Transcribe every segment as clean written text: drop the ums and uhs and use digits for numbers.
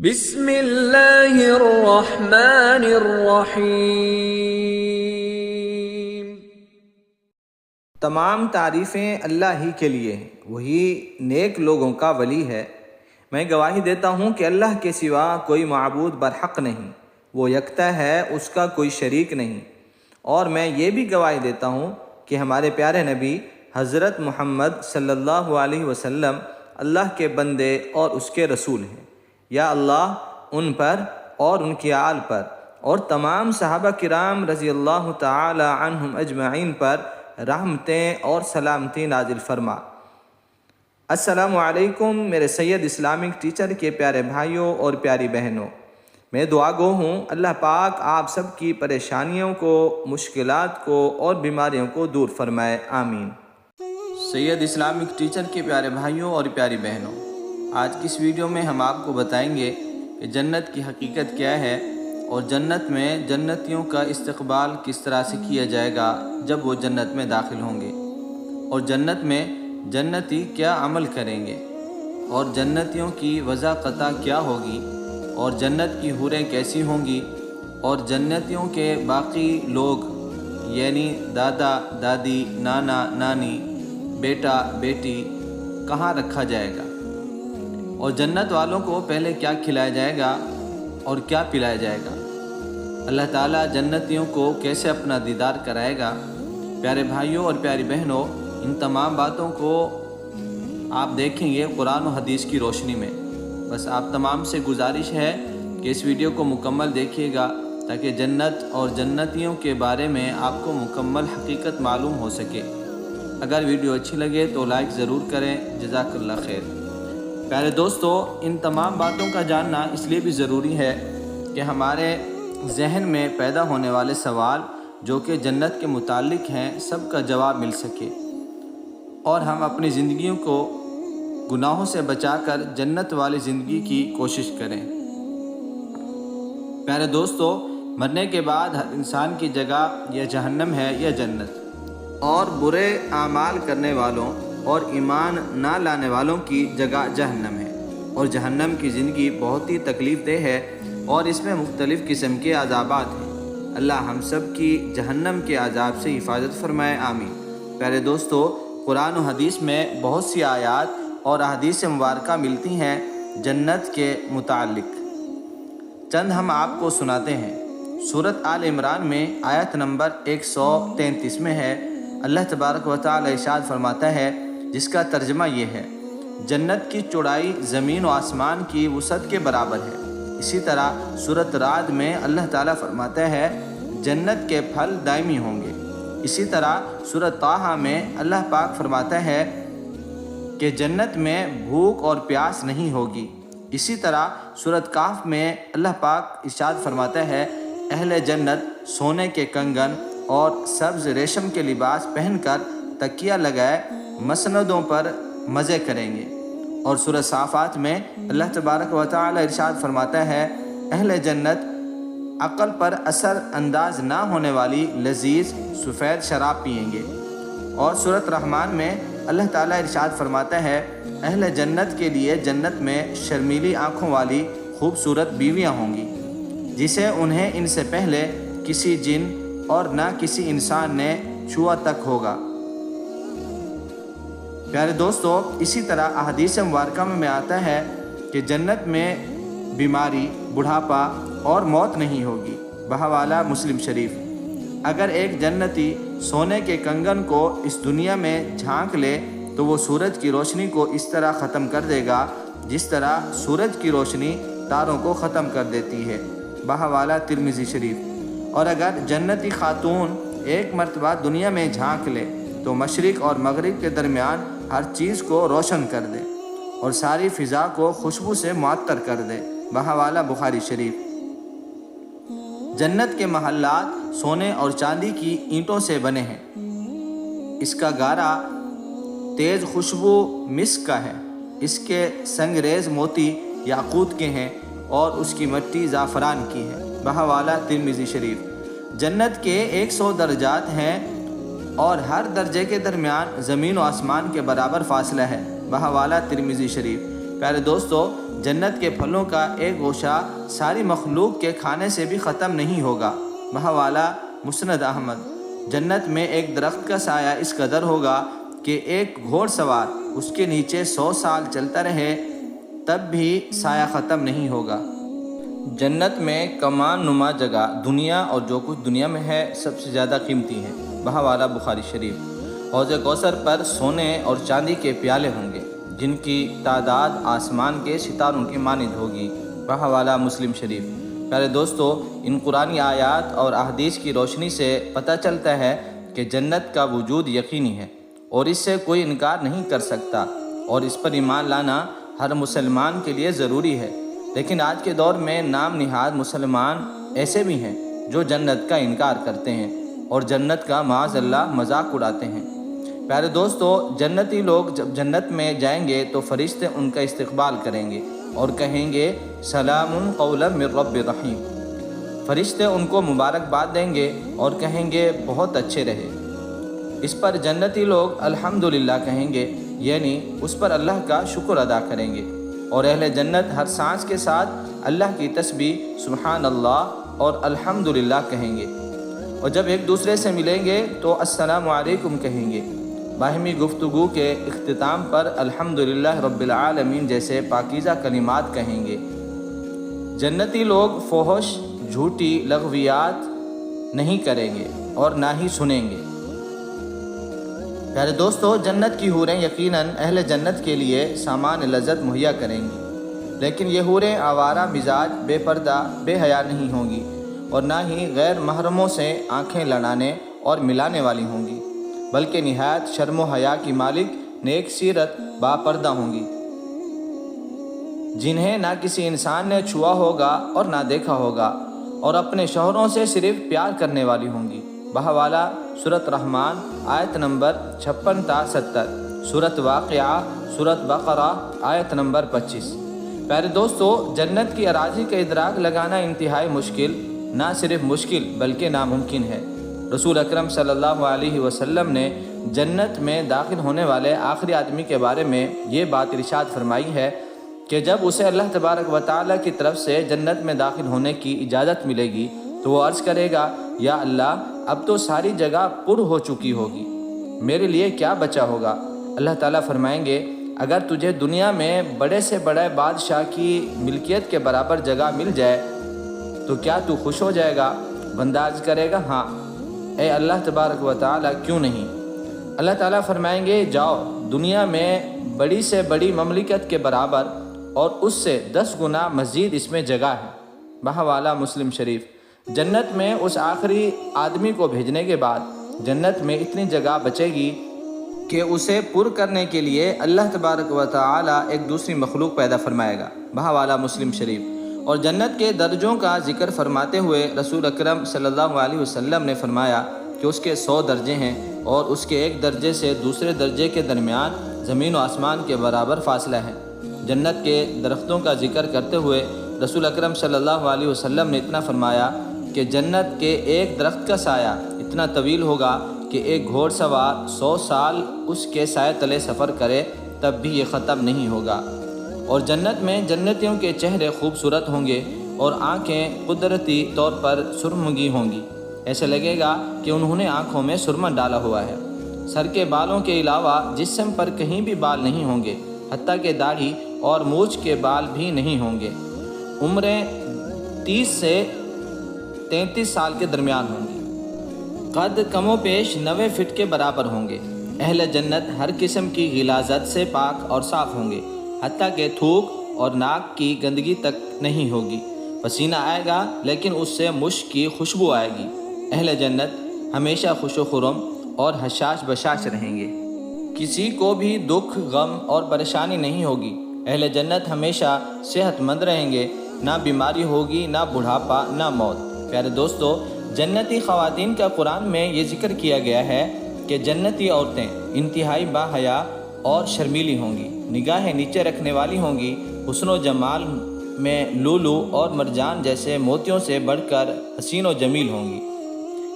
بسم اللہ الرحمن الرحیم۔ تمام تعریفیں اللہ ہی کے لیے ہیں، وہی نیک لوگوں کا ولی ہے۔ میں گواہی دیتا ہوں کہ اللہ کے سوا کوئی معبود برحق نہیں، وہ یکتا ہے، اس کا کوئی شریک نہیں۔ اور میں یہ بھی گواہی دیتا ہوں کہ ہمارے پیارے نبی حضرت محمد صلی اللہ علیہ وسلم اللہ کے بندے اور اس کے رسول ہیں۔ یا اللہ ان پر اور ان کی آل پر اور تمام صحابہ کرام رضی اللہ تعالی عنہم اجمعین پر رحمتیں اور سلامتی نازل فرما۔ السلام علیکم میرے سید اسلامک ٹیچر کے پیارے بھائیوں اور پیاری بہنوں، میں دعا گو ہوں اللہ پاک آپ سب کی پریشانیوں کو، مشکلات کو اور بیماریوں کو دور فرمائے، آمین۔ سید اسلامک ٹیچر کے پیارے بھائیوں اور پیاری بہنوں، آج کی اس ویڈیو میں ہم آپ کو بتائیں گے کہ جنت کی حقیقت کیا ہے اور جنت میں جنتیوں کا استقبال کس طرح سے کیا جائے گا جب وہ جنت میں داخل ہوں گے، اور جنت میں جنتی کیا عمل کریں گے، اور جنتیوں کی وضاقتہ کیا ہوگی، اور جنت کی حوریں کیسی ہوں گی، اور جنتیوں کے باقی لوگ یعنی دادا دادی، نانا نانی، بیٹا بیٹی کہاں رکھا جائے گا، اور جنت والوں کو پہلے کیا کھلایا جائے گا اور کیا پلایا جائے گا، اللہ تعالیٰ جنتیوں کو کیسے اپنا دیدار کرائے گا۔ پیارے بھائیوں اور پیاری بہنوں، ان تمام باتوں کو آپ دیکھیں گے قرآن و حدیث کی روشنی میں۔ بس آپ تمام سے گزارش ہے کہ اس ویڈیو کو مکمل دیکھیے گا تاکہ جنت اور جنتیوں کے بارے میں آپ کو مکمل حقیقت معلوم ہو سکے۔ اگر ویڈیو اچھی لگے تو لائک ضرور کریں، جزاک اللہ خیر۔ پیارے دوستو، ان تمام باتوں کا جاننا اس لیے بھی ضروری ہے کہ ہمارے ذہن میں پیدا ہونے والے سوال جو کہ جنت کے متعلق ہیں سب کا جواب مل سکے، اور ہم اپنی زندگیوں کو گناہوں سے بچا کر جنت والی زندگی کی کوشش کریں۔ پیارے دوستو، مرنے کے بعد ہر انسان کی جگہ یا جہنم ہے یا جنت، اور برے اعمال کرنے والوں اور ایمان نہ لانے والوں کی جگہ جہنم ہے، اور جہنم کی زندگی بہت ہی تکلیف دہ ہے اور اس میں مختلف قسم کے عذابات ہیں۔ اللہ ہم سب کی جہنم کے عذاب سے حفاظت فرمائے، آمین۔ پیارے دوستو، قرآن و حدیث میں بہت سی آیات اور احادیث مبارکہ ملتی ہیں جنت کے متعلق، چند ہم آپ کو سناتے ہیں۔ سورۃ آل عمران میں آیت نمبر 133 میں ہے، اللہ تبارک و تعالی ارشاد فرماتا ہے، جس کا ترجمہ یہ ہے، جنت کی چوڑائی زمین و آسمان کی وسعت کے برابر ہے۔ اسی طرح سورۃ رعد میں اللہ تعالیٰ فرماتا ہے، جنت کے پھل دائمی ہوں گے۔ اسی طرح سورۃ طٰہٰ میں اللہ پاک فرماتا ہے کہ جنت میں بھوک اور پیاس نہیں ہوگی۔ اسی طرح سورۃ کہف میں اللہ پاک ارشاد فرماتا ہے، اہل جنت سونے کے کنگن اور سبز ریشم کے لباس پہن کر تکیہ لگائے مسندوں پر مزے کریں گے۔ اور سورہ صافات میں اللہ تبارک و تعالی ارشاد فرماتا ہے، اہل جنت عقل پر اثر انداز نہ ہونے والی لذیذ سفید شراب پئیں گے۔ اور سورۃ رحمان میں اللہ تعالیٰ ارشاد فرماتا ہے، اہل جنت کے لیے جنت میں شرمیلی آنکھوں والی خوبصورت بیویاں ہوں گی، جسے انہیں ان سے پہلے کسی جن اور نہ کسی انسان نے چھوا تک ہوگا۔ پیارے دوستو، اسی طرح احادیث مبارکہ میں آتا ہے کہ جنت میں بیماری، بڑھاپا اور موت نہیں ہوگی، بحوالہ مسلم شریف۔ اگر ایک جنتی سونے کے کنگن کو اس دنیا میں جھانک لے تو وہ سورج کی روشنی کو اس طرح ختم کر دے گا جس طرح سورج کی روشنی تاروں کو ختم کر دیتی ہے، بحوالہ ترمذی شریف۔ اور اگر جنتی خاتون ایک مرتبہ دنیا میں جھانک لے تو مشرق اور مغرب کے درمیان ہر چیز کو روشن کر دے اور ساری فضا کو خوشبو سے معطر کر دے، بحوالہ بخاری شریف۔ جنت کے محلات سونے اور چاندی کی اینٹوں سے بنے ہیں، اس کا گارا تیز خوشبو مسک کا ہے، اس کے سنگریز موتی یاقوت کے ہیں اور اس کی مٹی زعفران کی ہے، بحوالہ ترمذی شریف۔ جنت کے 100 درجات ہیں اور ہر درجے کے درمیان زمین و آسمان کے برابر فاصلہ ہے، بحوالہ ترمذی شریف۔ پیارے دوستو، جنت کے پھلوں کا ایک گوشہ ساری مخلوق کے کھانے سے بھی ختم نہیں ہوگا۔ بہوالا مسند احمد۔ جنت میں ایک درخت کا سایہ اس قدر ہوگا کہ ایک گھوڑ سوار اس کے نیچے 100 سال چلتا رہے تب بھی سایہ ختم نہیں ہوگا۔ جنت میں کمان نما جگہ دنیا اور جو کچھ دنیا میں ہے سب سے زیادہ قیمتی ہے۔ بہوالا بخاری شریف۔ حوض کوثر پر سونے اور چاندی کے پیالے ہوں گے جن کی تعداد آسمان کے ستاروں کی مانند ہوگی۔ بہوالا مسلم شریف۔ پیارے دوستو، ان قرآنی آیات اور احادیث کی روشنی سے پتہ چلتا ہے کہ جنت کا وجود یقینی ہے اور اس سے کوئی انکار نہیں کر سکتا، اور اس پر ایمان لانا ہر مسلمان کے لیے ضروری ہے۔ لیکن آج کے دور میں نام نہاد مسلمان ایسے بھی ہیں جو جنت کا انکار کرتے ہیں اور جنت کا معاذ اللہ مذاق اڑاتے ہیں۔ پیارے دوستو، جنتی لوگ جب جنت میں جائیں گے تو فرشتے ان کا استقبال کریں گے اور کہیں گے سلام قولا من رب رحیم۔ فرشتے ان کو مبارکباد دیں گے اور کہیں گے بہت اچھے رہے۔ اس پر جنتی لوگ الحمدللہ کہیں گے، یعنی اس پر اللہ کا شکر ادا کریں گے، اور اہل جنت ہر سانس کے ساتھ اللہ کی تسبیح سبحان اللہ اور الحمدللہ کہیں گے، اور جب ایک دوسرے سے ملیں گے تو السلام علیکم کہیں گے۔ باہمی گفتگو کے اختتام پر الحمدللہ رب العالمین جیسے پاکیزہ کلمات کہیں گے۔ جنتی لوگ فحش، جھوٹی لغویات نہیں کریں گے اور نہ ہی سنیں گے۔ پیارے دوستو، جنت کی حوریں یقیناً اہل جنت کے لیے سامان لذت مہیا کریں گی، لیکن یہ حوریں آوارہ مزاج، بے پردہ، بے حیا نہیں ہوں گی اور نہ ہی غیر محرموں سے آنکھیں لڑانے اور ملانے والی ہوں گی، بلکہ نہایت شرم و حیا کی مالک، نیک سیرت، با پردہ ہوں گی، جنہیں نہ کسی انسان نے چھوا ہوگا اور نہ دیکھا ہوگا، اور اپنے شوہروں سے صرف پیار کرنے والی ہوں گی۔ بہوالا سورۃ رحمان آیت نمبر 56 تا 70، سورۃ واقعہ سورۃ بقرہ آیت نمبر 25۔ پیارے دوستو، جنت کی اراضی کا ادراک لگانا انتہائی مشکل، نہ صرف مشکل بلکہ ناممکن ہے۔ رسول اکرم صلی اللہ علیہ وسلم نے جنت میں داخل ہونے والے آخری آدمی کے بارے میں یہ بات ارشاد فرمائی ہے کہ جب اسے اللہ تبارک و تعالیٰ کی طرف سے جنت میں داخل ہونے کی اجازت ملے گی تو وہ عرض کرے گا، یا اللہ، اب تو ساری جگہ پر ہو چکی ہوگی، میرے لیے کیا بچا ہوگا؟ اللہ تعالیٰ فرمائیں گے، اگر تجھے دنیا میں بڑے سے بڑے بادشاہ کی ملکیت کے برابر جگہ مل جائے تو کیا تو خوش ہو جائے گا؟ بندہ عرض کرے گا، ہاں اے اللہ تبارک و تعالیٰ، کیوں نہیں؟ اللہ تعالیٰ فرمائیں گے، جاؤ، دنیا میں بڑی سے بڑی مملکت کے برابر اور اس سے 10 گنا مزید اس میں جگہ ہے۔ بہوالا مسلم شریف۔ جنت میں اس آخری آدمی کو بھیجنے کے بعد جنت میں اتنی جگہ بچے گی کہ اسے پر کرنے کے لیے اللہ تبارک و تعالی ایک دوسری مخلوق پیدا فرمائے گا۔ بہوالا مسلم شریف۔ اور جنت کے درجوں کا ذکر فرماتے ہوئے رسول اکرم صلی اللہ علیہ وسلم نے فرمایا کہ اس کے 100 درجے ہیں اور اس کے ایک درجے سے دوسرے درجے کے درمیان زمین و آسمان کے برابر فاصلہ ہے۔ جنت کے درختوں کا ذکر کرتے ہوئے رسول اکرم صلی اللہ علیہ وسلم نے اتنا فرمایا کہ جنت کے ایک درخت کا سایہ اتنا طویل ہوگا کہ ایک گھوڑ سوار 100 سال اس کے سائے تلے سفر کرے تب بھی یہ ختم نہیں ہوگا۔ اور جنت میں جنتیوں کے چہرے خوبصورت ہوں گے اور آنکھیں قدرتی طور پر سرمگی ہوں گی، ایسے لگے گا کہ انہوں نے آنکھوں میں سرما ڈالا ہوا ہے۔ سر کے بالوں کے علاوہ جسم پر کہیں بھی بال نہیں ہوں گے، حتیٰ کہ داڑھی اور مونچھ کے بال بھی نہیں ہوں گے۔ عمریں 30 سے 33 سال کے درمیان ہوں گی۔ قد کم و بیش 90 فٹ کے برابر ہوں گے۔ اہل جنت ہر قسم کی غلاظت سے پاک اور صاف ہوں گے، حتیٰ کہ تھوک اور ناک کی گندگی تک نہیں ہوگی۔ پسینہ آئے گا لیکن اس سے مشک کی خوشبو آئے گی۔ اہل جنت ہمیشہ خوش و خرم اور حشاش بشاش رہیں گے، کسی کو بھی دکھ، غم اور پریشانی نہیں ہوگی۔ اہل جنت ہمیشہ صحت مند رہیں گے، نہ بیماری ہوگی، نہ بڑھاپا، نہ موت۔ پیارے دوستو، جنتی خواتین کا قرآن میں یہ ذکر کیا گیا ہے کہ جنتی عورتیں انتہائی باحیا اور شرمیلی ہوں گی، نگاہیں نیچے رکھنے والی ہوں گی، حسن و جمال میں لولو اور مرجان جیسے موتیوں سے بڑھ کر حسین و جمیل ہوں گی۔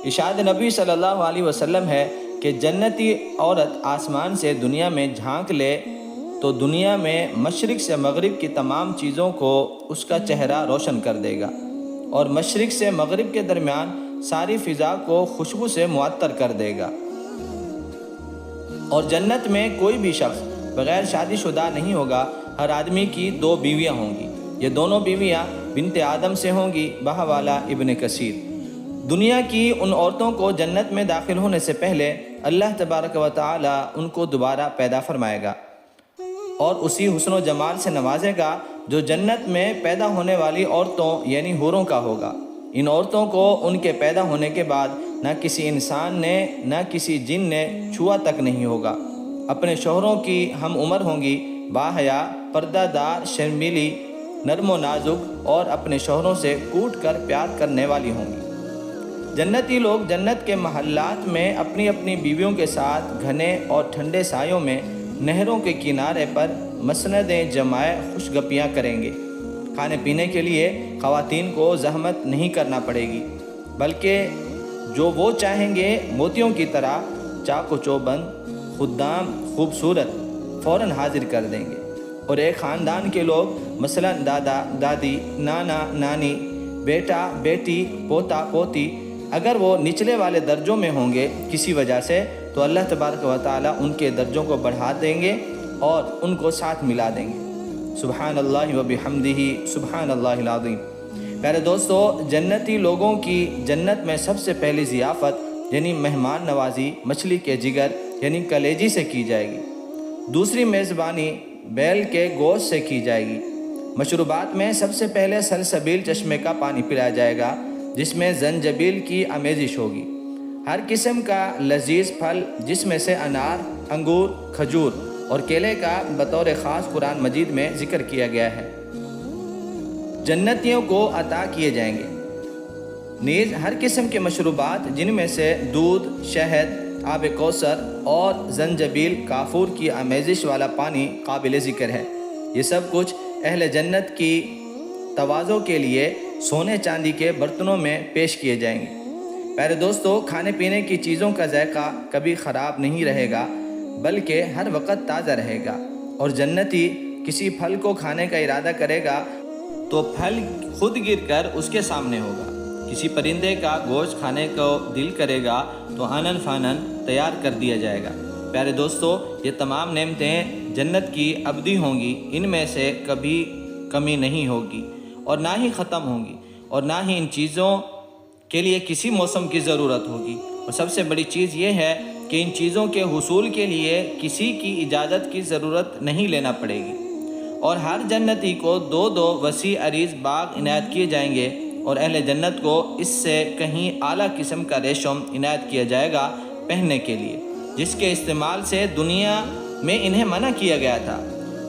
ارشاد نبی صلی اللہ علیہ وسلم ہے کہ جنتی عورت آسمان سے دنیا میں جھانک لے تو دنیا میں مشرق سے مغرب کی تمام چیزوں کو اس کا چہرہ روشن کر دے گا، اور مشرق سے مغرب کے درمیان ساری فضا کو خوشبو سے معطر کر دے گا۔ اور جنت میں کوئی بھی شخص بغیر شادی شدہ نہیں ہوگا، ہر آدمی کی 2 بیویاں ہوں گی، یہ دونوں بیویاں بنت آدم سے ہوں گی۔ بہوالا ابن کثیر۔ دنیا کی ان عورتوں کو جنت میں داخل ہونے سے پہلے اللہ تبارک و تعالی ان کو دوبارہ پیدا فرمائے گا اور اسی حسن و جمال سے نوازے گا جو جنت میں پیدا ہونے والی عورتوں یعنی حوروں کا ہوگا۔ ان عورتوں کو ان کے پیدا ہونے کے بعد نہ کسی انسان نے نہ کسی جن نے چھوا تک نہیں ہوگا۔ اپنے شوہروں کی ہم عمر ہوں گی، باحیا، پردہ دار، شرمیلی، نرم و نازک، اور اپنے شوہروں سے کوٹ کر پیار کرنے والی ہوں گی۔ جنتی لوگ جنت کے محلات میں اپنی اپنی بیویوں کے ساتھ گھنے اور ٹھنڈے سایوں میں نہروں کے کنارے پر مسندیں جمائے خوش گپیاں کریں گے۔ کھانے پینے کے لیے خواتین کو زحمت نہیں کرنا پڑے گی، بلکہ جو وہ چاہیں گے موتیوں کی طرح چاق و چوبند خدام خوبصورت فوراً حاضر کر دیں گے۔ اور ایک خاندان کے لوگ مثلاً دادا دادی، نانا نانی، بیٹا بیٹی، پوتا پوتی، اگر وہ نچلے والے درجوں میں ہوں گے کسی وجہ سے، تو اللہ تبارک و تعالی ان کے درجوں کو بڑھا دیں گے اور ان کو ساتھ ملا دیں گے۔ سبحان اللہ و بحمدہ، سبحان اللہ العظیم۔ پیارے دوستو، جنتی لوگوں کی جنت میں سب سے پہلی ضیافت یعنی مہمان نوازی مچھلی کے جگر یعنی کلیجی سے کی جائے گی۔ دوسری میزبانی بیل کے گوشت سے کی جائے گی۔ مشروبات میں سب سے پہلے سلسبیل چشمے کا پانی پلایا جائے گا جس میں زنجبیل کی آمیزش ہوگی۔ ہر قسم کا لذیذ پھل جس میں سے انار، انگور، کھجور اور کیلے کا بطور خاص قرآن مجید میں ذکر کیا گیا ہے، جنتیوں کو عطا کیے جائیں گے۔ نیز ہر قسم کے مشروبات جن میں سے دودھ، شہد، آب کوثر اور زنجبیل کافور کی آمیزش والا پانی قابل ذکر ہے، یہ سب کچھ اہل جنت کی تواضع کے لیے سونے چاندی کے برتنوں میں پیش کیے جائیں گے۔ پیارے دوستو، کھانے پینے کی چیزوں کا ذائقہ کبھی خراب نہیں رہے گا بلکہ ہر وقت تازہ رہے گا، اور جنتی کسی پھل کو کھانے کا ارادہ کرے گا تو پھل خود گر کر اس کے سامنے ہوگا۔ کسی پرندے کا گوشت کھانے کو دل کرے گا تو آنن فانن تیار کر دیا جائے گا۔ پیارے دوستو، یہ تمام نعمتیں جنت کی ابدی ہوں گی، ان میں سے کبھی کمی نہیں ہوگی اور نہ ہی ختم ہوں گی، اور نہ ہی ان چیزوں کے لیے کسی موسم کی ضرورت ہوگی۔ اور سب سے بڑی چیز یہ ہے کہ ان چیزوں کے حصول کے لیے کسی کی اجازت کی ضرورت نہیں لینا پڑے گی، اور ہر جنتی کو 2 وسیع عریض باغ عنایت کیے جائیں گے، اور اہل جنت کو اس سے کہیں اعلیٰ قسم کا ریشم عنایت کیا جائے گا پہننے کے لیے، جس کے استعمال سے دنیا میں انہیں منع کیا گیا تھا۔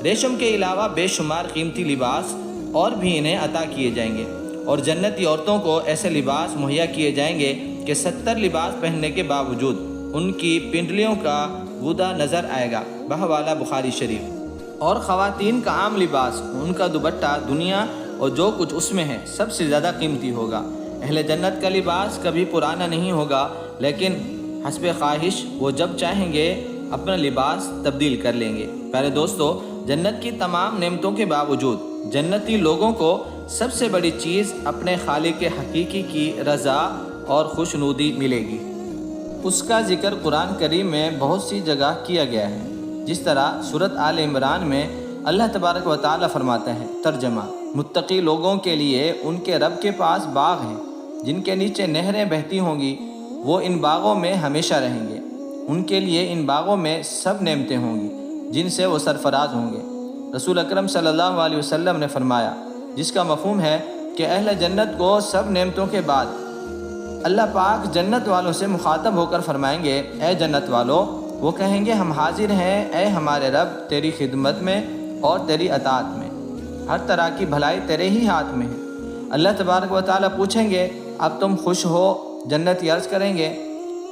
ریشم کے علاوہ بے شمار قیمتی لباس اور بھی انہیں عطا کیے جائیں گے، اور جنتی عورتوں کو ایسے لباس مہیا کیے جائیں گے کہ 70 لباس پہننے کے باوجود ان کی پنڈلیوں کا غدہ نظر آئے گا۔ بہوالا بخاری شریف۔ اور خواتین کا عام لباس، ان کا دوپٹہ دنیا اور جو کچھ اس میں ہے سب سے زیادہ قیمتی ہوگا۔ اہل جنت کا لباس کبھی پرانا نہیں ہوگا، لیکن حسب خواہش وہ جب چاہیں گے اپنا لباس تبدیل کر لیں گے۔ پیارے دوستو، جنت کی تمام نعمتوں کے باوجود جنتی لوگوں کو سب سے بڑی چیز اپنے خالق حقیقی کی رضا اور خوشنودی ملے گی۔ اس کا ذکر قرآن کریم میں بہت سی جگہ کیا گیا ہے، جس طرح سورۃ آل عمران میں اللہ تبارک و تعالی فرماتا ہے، ترجمہ: متقی لوگوں کے لیے ان کے رب کے پاس باغ ہیں جن کے نیچے نہریں بہتی ہوں گی، وہ ان باغوں میں ہمیشہ رہیں گے۔ ان کے لیے ان باغوں میں سب نعمتیں ہوں گی جن سے وہ سرفراز ہوں گے۔ رسول اکرم صلی اللہ علیہ وسلم نے فرمایا، جس کا مفہوم ہے کہ اہل جنت کو سب نعمتوں کے بعد اللہ پاک جنت والوں سے مخاطب ہو کر فرمائیں گے، اے جنت والو، وہ کہیں گے ہم حاضر ہیں اے ہمارے رب تیری خدمت میں اور تیری اطاعت میں، ہر طرح کی بھلائی تیرے ہی ہاتھ میں ہے۔ اللہ تبارک و تعالیٰ پوچھیں گے، اب تم خوش ہو؟ جنتی عرض کریں گے،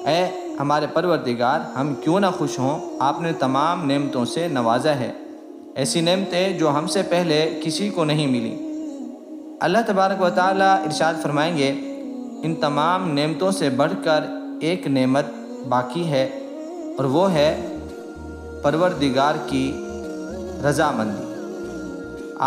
اے ہمارے پروردگار، ہم کیوں نہ خوش ہوں، آپ نے تمام نعمتوں سے نوازا ہے، ایسی نعمتیں جو ہم سے پہلے کسی کو نہیں ملی۔ اللہ تبارک و تعالیٰ ارشاد فرمائیں گے، ان تمام نعمتوں سے بڑھ کر ایک نعمت باقی ہے، اور وہ ہے پروردگار کی رضامندی۔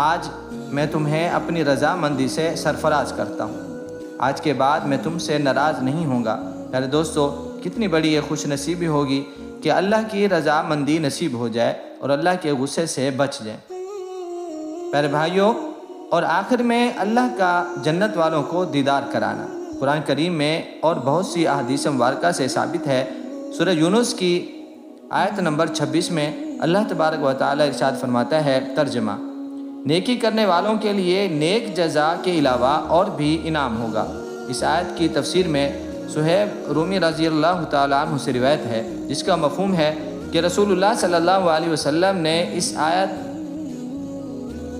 آج میں تمہیں اپنی رضامندی سے سرفراز کرتا ہوں، آج کے بعد میں تم سے ناراض نہیں ہوں گا۔ پیارے دوستو، کتنی بڑی یہ خوش نصیبی ہوگی کہ اللہ کی رضامندی نصیب ہو جائے اور اللہ کے غصے سے بچ جائیں۔ پیارے بھائیوں، اور آخر میں اللہ کا جنت والوں کو دیدار کرانا قرآن کریم میں اور بہت سی احادیث مبارکہ سے ثابت ہے۔ سورہ یونس کی آیت نمبر 26 میں اللہ تبارک و تعالی ارشاد فرماتا ہے، ترجمہ: نیکی کرنے والوں کے لیے نیک جزا کے علاوہ اور بھی انعام ہوگا۔ اس آیت کی تفسیر میں صہیب رومی رضی اللہ تعالیٰ عنہ سے روایت ہے، جس کا مفہوم ہے کہ رسول اللہ صلی اللہ علیہ وسلم نے اس آیت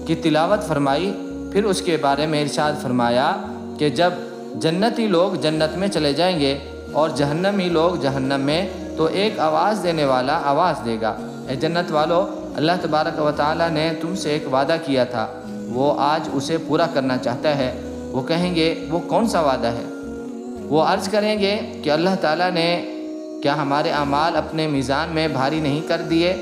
کی تلاوت فرمائی، پھر اس کے بارے میں ارشاد فرمایا کہ جب جنتی لوگ جنت میں چلے جائیں گے اور جہنمی لوگ جہنم میں، تو ایک آواز دینے والا آواز دے گا، اے جنت والو، اللہ تبارک و تعالیٰ نے تم سے ایک وعدہ کیا تھا، وہ آج اسے پورا کرنا چاہتا ہے۔ وہ کہیں گے، وہ کون سا وعدہ ہے؟ وہ عرض کریں گے کہ اللہ تعالیٰ نے کیا ہمارے اعمال اپنے میزان میں بھاری نہیں کر دیے؟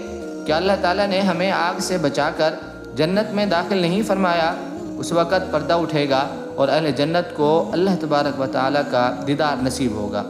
کیا اللہ تعالیٰ نے ہمیں آگ سے بچا کر جنت میں داخل نہیں فرمایا؟ اس وقت پردہ اٹھے گا اور اہل جنت کو اللہ تبارک و تعالیٰ کا دیدار نصیب ہوگا۔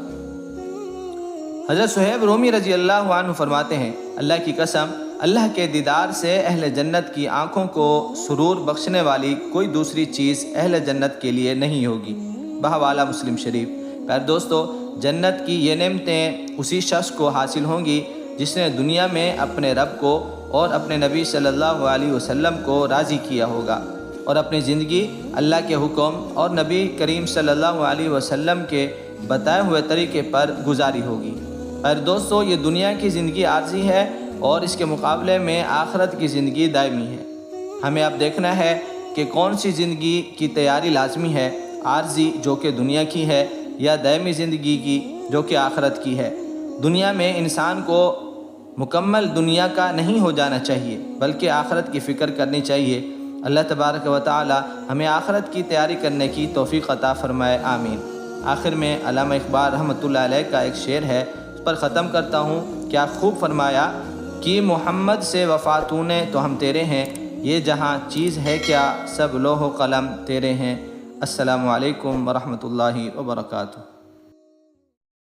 حضرت صہیب رومی رضی اللہ عنہ فرماتے ہیں، اللہ کی قسم، اللہ کے دیدار سے اہل جنت کی آنکھوں کو سرور بخشنے والی کوئی دوسری چیز اہل جنت کے لیے نہیں ہوگی۔ بحوالہ مسلم شریف۔ پیارے دوستو، جنت کی یہ نعمتیں اسی شخص کو حاصل ہوں گی جس نے دنیا میں اپنے رب کو اور اپنے نبی صلی اللہ علیہ وسلم کو راضی کیا ہوگا اور اپنی زندگی اللہ کے حکم اور نبی کریم صلی اللہ علیہ وسلم کے بتائے ہوئے طریقے پر گزاری ہوگی۔ پیارے دوستو، یہ دنیا کی زندگی عارضی ہے اور اس کے مقابلے میں آخرت کی زندگی دائمی ہے۔ ہمیں اب دیکھنا ہے کہ کون سی زندگی کی تیاری لازمی ہے، عارضی جو کہ دنیا کی ہے یا دائمی زندگی کی جو کہ آخرت کی ہے۔ دنیا میں انسان کو مکمل دنیا کا نہیں ہو جانا چاہیے، بلکہ آخرت کی فکر کرنی چاہیے۔ اللہ تبارک و تعالی ہمیں آخرت کی تیاری کرنے کی توفیق عطا فرمائے، آمین۔ آخر میں علامہ اقبال رحمۃ اللہ علیہ کا ایک شعر ہے، اس پر ختم کرتا ہوں۔ کیا خوب فرمایا کہ محمد سے وفا تو نے تو ہم تیرے ہیں، یہ جہاں چیز ہے کیا سب لوح و قلم تیرے ہیں۔ السلام علیکم ورحمۃ اللہ وبرکاتہ۔